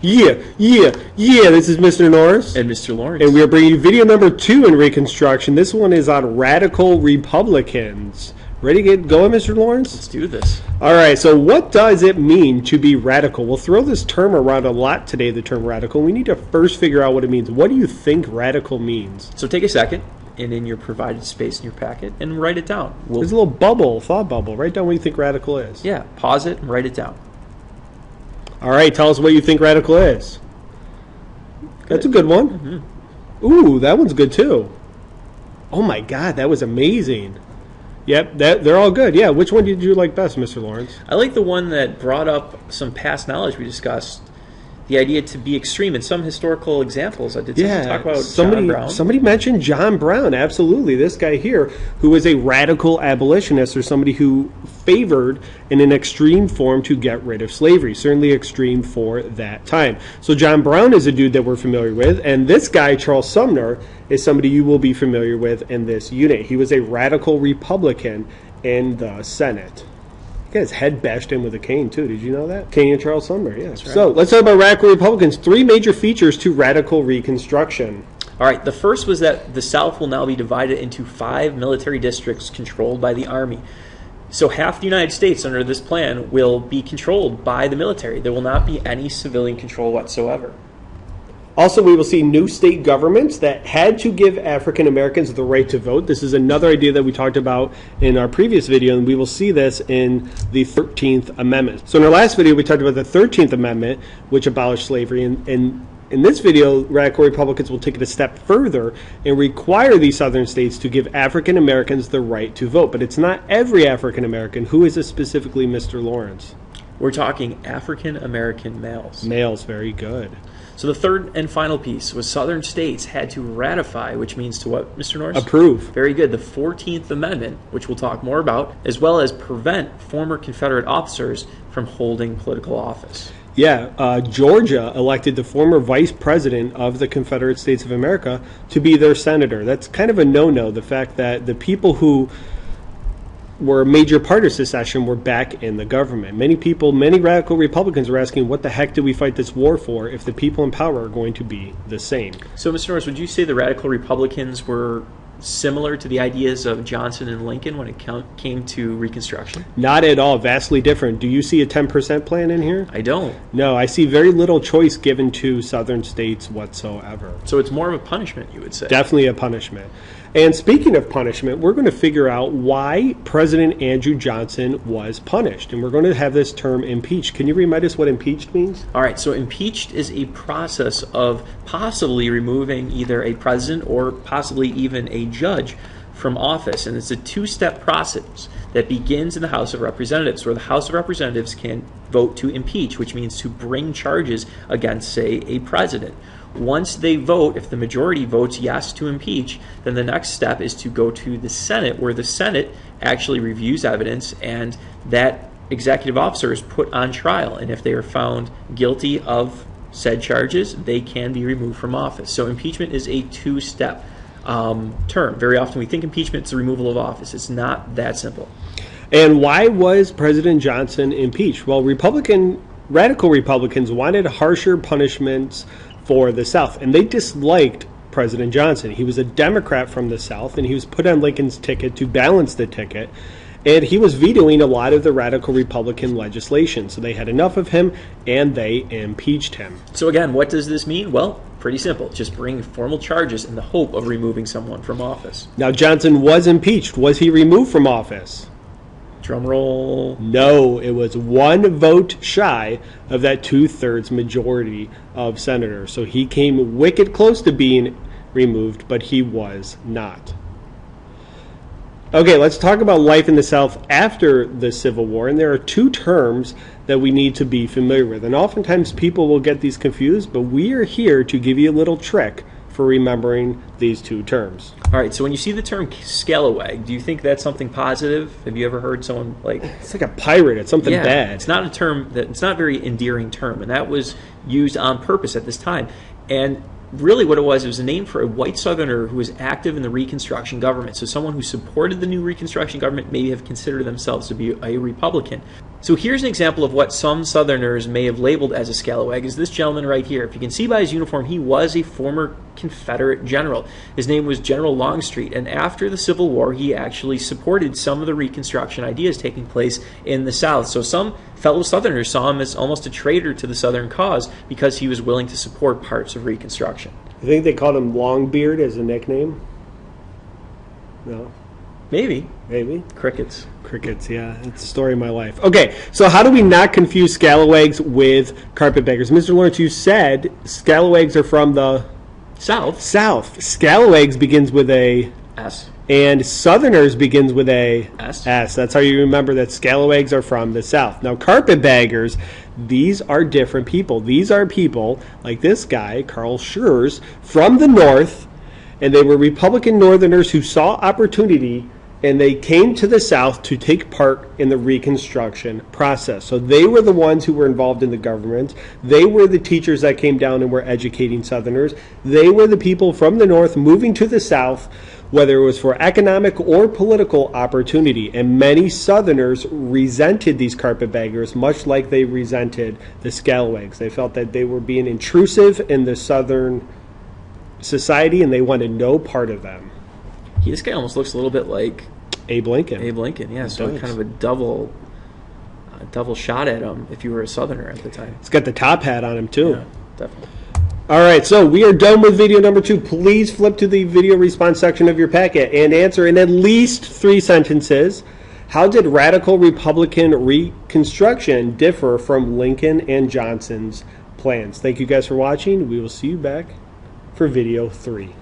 Yeah. This is Mr. Norris. And Mr. Lawrence. And we are bringing you video number 2 in Reconstruction. This one is on radical Republicans. Ready to get going, Mr. Lawrence? Let's do this. All right, so what does it mean to be radical? We'll throw this term around a lot today, the term radical. We need to first figure out what it means. What do you think radical means? So take a second, and in your provided space in your packet, and write it down. There's a little bubble, thought bubble. Write down what you think radical is. Yeah, pause it and write it down. All right, tell us what you think radical is. That's a good one. Mm-hmm. Ooh, that one's good too. Oh my God, that was amazing. Yep, they're all good. Yeah, which one did you like best, Mr. Lawrence? I like the one that brought up some past knowledge we discussed. The idea to be extreme in some historical examples. I did talk about John Brown. Somebody mentioned John Brown. Absolutely. This guy here, who was a radical abolitionist, or somebody who favored in an extreme form to get rid of slavery. Certainly extreme for that time. So John Brown is a dude that we're familiar with. And this guy, Charles Sumner, is somebody you will be familiar with in this unit. He was a radical Republican in the Senate. His head bashed in with a cane, too. Did you know that? Cane and Charles Sumner, yeah. Right. So let's talk about radical Republicans. 3 major features to radical Reconstruction. All right, the first was that the South will now be divided into 5 military districts controlled by the Army. So half the United States under this plan will be controlled by the military. There will not be any civilian control whatsoever. Also, we will see new state governments that had to give African Americans the right to vote. This is another idea that we talked about in our previous video, and we will see this in the 13th Amendment. So in our last video, we talked about the 13th Amendment, which abolished slavery. And in this video, radical Republicans will take it a step further and require these southern states to give African Americans the right to vote. But it's not every African American. Who is this specifically, Mr. Lawrence? We're talking African American males. Males, very good. So the third and final piece was southern states had to ratify, which means to what, Mr. Norris? Approve. Very good. The 14th Amendment, which we'll talk more about, as well as prevent former Confederate officers from holding political office. Yeah, Georgia elected the former vice president of the Confederate States of America to be their senator. That's kind of a no-no, the fact that the people who were a major part of secession were back in the government. Many radical Republicans were asking, what the heck do we fight this war for if the people in power are going to be the same? So, Mr. Norris, would you say the radical Republicans were similar to the ideas of Johnson and Lincoln when it came to Reconstruction? Not at all. Vastly different. Do you see a 10% plan in here? I don't. No, I see very little choice given to southern states whatsoever. So it's more of a punishment, you would say? Definitely a punishment. And speaking of punishment, we're going to figure out why President Andrew Johnson was punished. And we're going to have this term impeached. Can you remind us what impeached means? All right, so impeached is a process of possibly removing either a president or possibly even a judge from office. And it's a 2-step process that begins in the House of Representatives, where the House of Representatives can vote to impeach, which means to bring charges against, say, a president. Once they vote, if the majority votes yes to impeach, then the next step is to go to the Senate, where the Senate actually reviews evidence, and that executive officer is put on trial. And if they are found guilty of said charges, they can be removed from office. So impeachment is a 2-step term. Very often we think impeachment is the removal of office. It's not that simple. And why was President Johnson impeached? Well, radical Republicans wanted harsher punishments for the South, and they disliked President Johnson. He was a Democrat from the South, and he was put on Lincoln's ticket to balance the ticket, and he was vetoing a lot of the radical Republican legislation. So they had enough of him, and they impeached him. So again, what does this mean? Well, pretty simple. Just bring formal charges in the hope of removing someone from office. Now, Johnson was impeached. Was he removed from office? Drum roll. No, it was 1 vote shy of that 2/3 majority of senators. So he came wicked close to being removed, but he was not. Okay, let's talk about life in the South after the Civil War. And there are 2 terms that we need to be familiar with. And oftentimes people will get these confused, but we are here to give you a little trick for remembering these 2 terms. All right, so when you see the term scalawag, do you think that's something positive? Have you ever heard someone like... It's like a pirate. It's something bad. It's not a term it's not a very endearing term, and that was used on purpose at this time. And really what it was a name for a white Southerner who was active in the Reconstruction government. So someone who supported the new Reconstruction government may have considered themselves to be a Republican. So here's an example of what some Southerners may have labeled as a scalawag, is this gentleman right here. If you can see by his uniform, he was a former Confederate general. His name was General Longstreet, and after the Civil War, he actually supported some of the Reconstruction ideas taking place in the South. So some fellow Southerners saw him as almost a traitor to the Southern cause because he was willing to support parts of Reconstruction. You think they called him Longbeard as a nickname? No. Maybe. Maybe. Crickets. Crickets, yeah. It's the story of my life. Okay, so how do we not confuse Scalawags with Carpetbaggers? Mr. Lawrence, you said Scalawags are from the South. South. Scalawags begins with a S. And Southerners begins with a S. S. That's how you remember that Scalawags are from the South. Now, Carpetbaggers, these are different people. These are people like this guy, Carl Schurz, from the North, and they were Republican Northerners who saw opportunity, and they came to the South to take part in the Reconstruction process. So they were the ones who were involved in the government. They were the teachers that came down and were educating Southerners. They were the people from the North moving to the South, whether it was for economic or political opportunity. And many Southerners resented these Carpetbaggers, much like they resented the Scalawags. They felt that they were being intrusive in the Southern society, and they wanted no part of them. This guy almost looks a little bit like Abe Lincoln. Abe Lincoln, yeah. So kind of a double shot at him if you were a Southerner at the time. He's got the top hat on him, too. Yeah, definitely. All right, so we are done with video number 2. Please flip to the video response section of your packet and answer in at least 3 sentences. How did radical Republican Reconstruction differ from Lincoln and Johnson's plans? Thank you guys for watching. We will see you back for video 3.